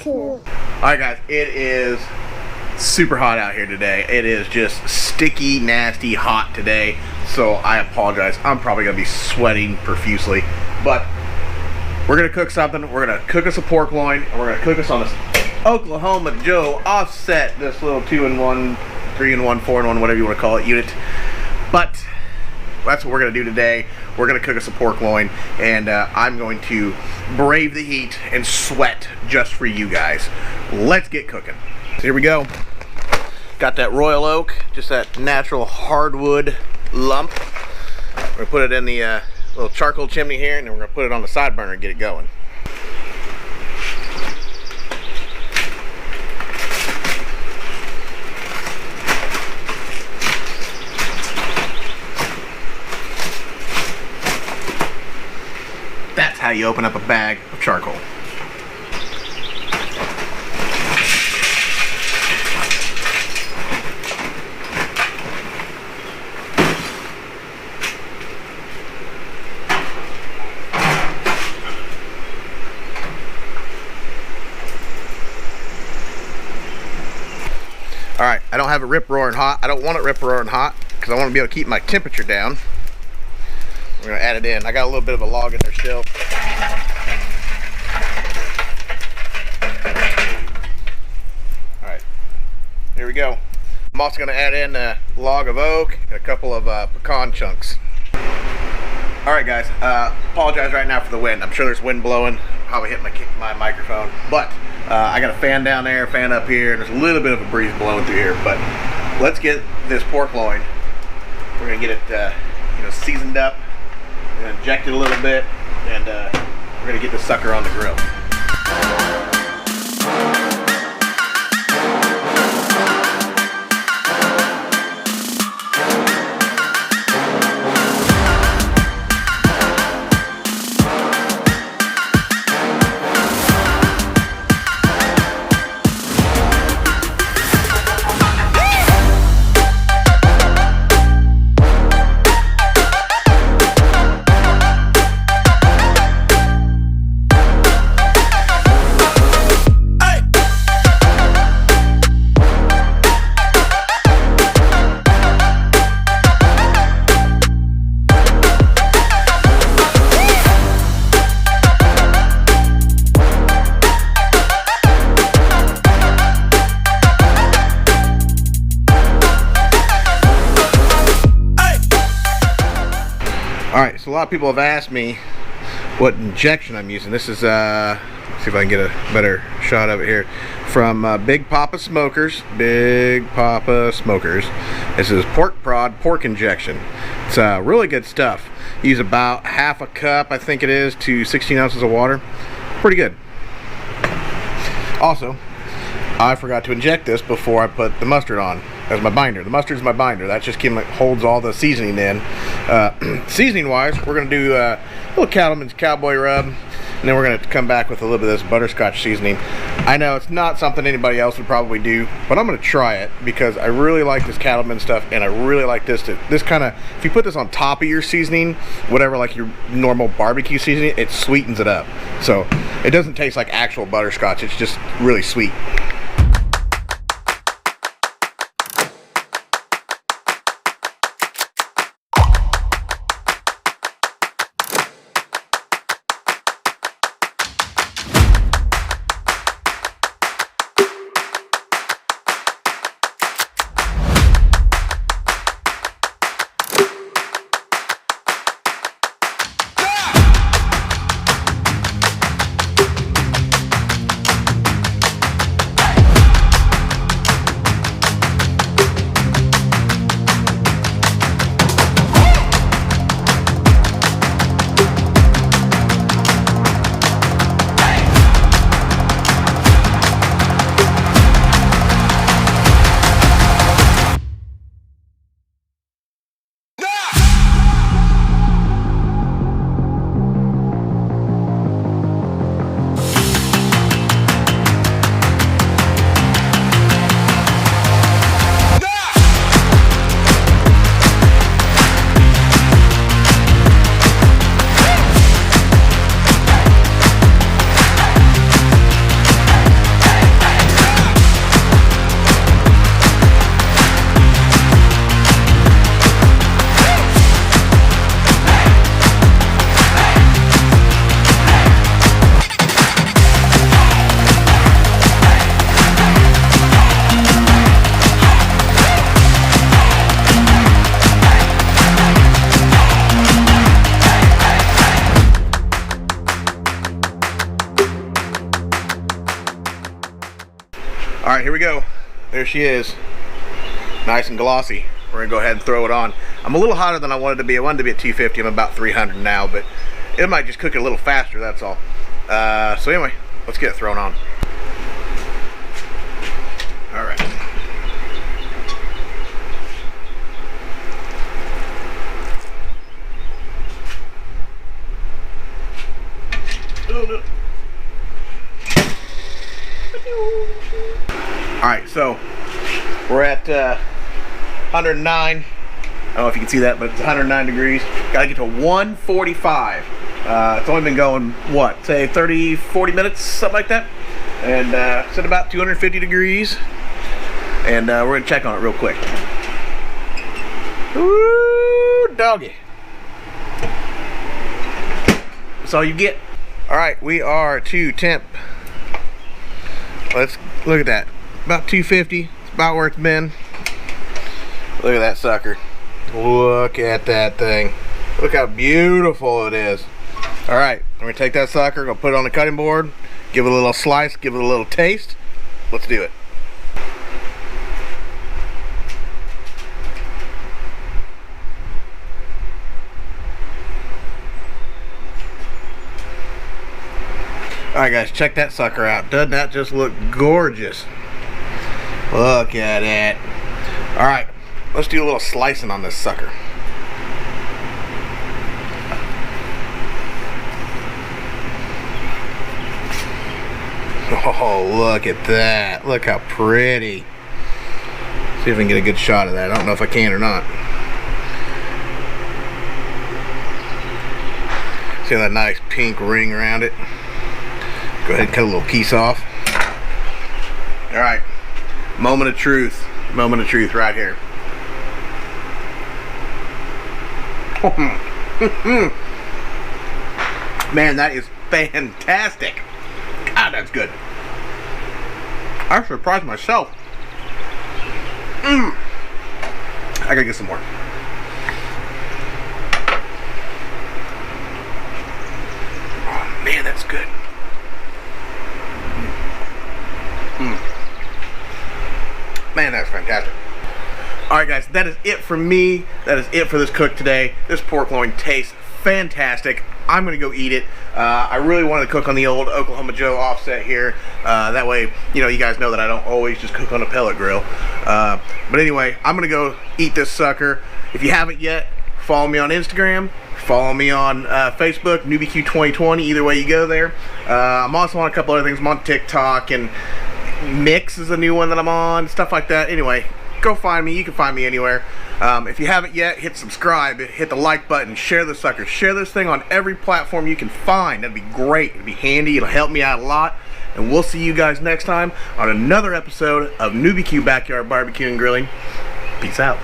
Alright guys, it is super hot out here today. It is just sticky, nasty, hot today. So I apologize. I'm probably going to be sweating profusely. But we're going to cook something. We're going to cook us a pork loin. And we're going to cook us on this Oklahoma Joe offset. This little 2-in-1, 3-in-1, 4-in-1, whatever you want to call it, unit. But that's what we're going to do today. We're going to cook us a pork loin, and I'm going to brave the heat and sweat just for you guys. Let's get cooking. So here we go. Got that royal oak, just that natural hardwood lump. We're going to put it in the little charcoal chimney here, and then we're going to put it on the side burner and get it going. That's how you open up a bag of charcoal. Alright, I don't have it rip-roaring hot. I don't want it rip-roaring hot because I want to be able to keep my temperature down. We're going to add it in. I got a little bit of a log in there still. Alright, here we go. I'm also going to add in a log of oak and a couple of pecan chunks. Alright guys, apologize right now for the wind. I'm sure there's wind blowing. Probably hit my microphone. But I got a fan down there, fan up here, and there's a little bit of a breeze blowing through here. But let's get this pork loin. We're going to get it seasoned up. We're going to inject it a little bit, and we're going to get this sucker on the grill. Alright, so a lot of people have asked me what injection I'm using. This is, let's see if I can get a better shot of it here. From Big Papa Smokers. Big Papa Smokers. This is pork prod, pork injection. It's really good stuff. Use about half a cup, I think it is, to 16 ounces of water. Pretty good. Also, I forgot to inject this before I put the mustard on as my binder. The mustard's my binder. That just holds all the seasoning in. Seasoning wise, we're going to do a little Cattleman's Cowboy Rub, and then we're going to come back with a little bit of this butterscotch seasoning. I know it's not something anybody else would probably do, but I'm going to try it because I really like this Cattleman stuff, and I really like this. This kind of, if you put this on top of your seasoning, whatever, like your normal barbecue seasoning, it sweetens it up. So it doesn't taste like actual butterscotch. It's just really sweet. there she is. Nice and glossy. We're gonna go ahead and throw it on. I'm a little hotter than I wanted to be. I wanted to be at 250. I'm about 300 now, but it might just cook it a little faster, that's all. So anyway, let's get it thrown on. All right. Alright, so we're at 109. I don't know if you can see that, but it's 109 degrees. Gotta get to 145. It's only been going, what, say 30, 40 minutes, something like that. And it's at about 250 degrees. And we're gonna check on it real quick. Ooh, doggy. That's all you get. Alright, we are to temp. Let's look at that. About 250. It's about where it's been. Look at that sucker. Look at that thing. Look how beautiful it is. Alright, I'm going to take that sucker, go put it on the cutting board, give it a little slice, give it a little taste. Let's do it. Alright guys, check that sucker out. Doesn't that just look gorgeous? Look at it. Alright, let's do a little slicing on this sucker. Oh, look at that. Look how pretty. See if I can get a good shot of that. I don't know if I can or not. See that nice pink ring around it? Go ahead and cut a little piece off. Alright. Moment of truth. Moment of truth right here. Man, that is fantastic. God, that's good. I surprised myself. I gotta get some more. Oh man, that's good. Man, that's fantastic. Alright guys, that is it for me. That is it for this cook today. This pork loin tastes fantastic. I'm gonna go eat it. I really wanted to cook on the old Oklahoma Joe offset here. That way, you know, you guys know that I don't always just cook on a pellet grill. But anyway, I'm gonna go eat this sucker. If you haven't yet, follow me on Instagram. Follow me on Facebook, NewbieQ2020. Either way you go there. I'm also on a couple other things. I'm on TikTok, and Mix is a new one that I'm on. Stuff like that. Anyway, go find me. You can find me anywhere. If you haven't yet, hit subscribe, hit the like button, share the sucker, share this thing on every platform you can find. That'd be great. It'd be handy. It'll help me out a lot. And we'll see you guys next time on another episode of NewbieQ Backyard Barbecue and Grilling. Peace out.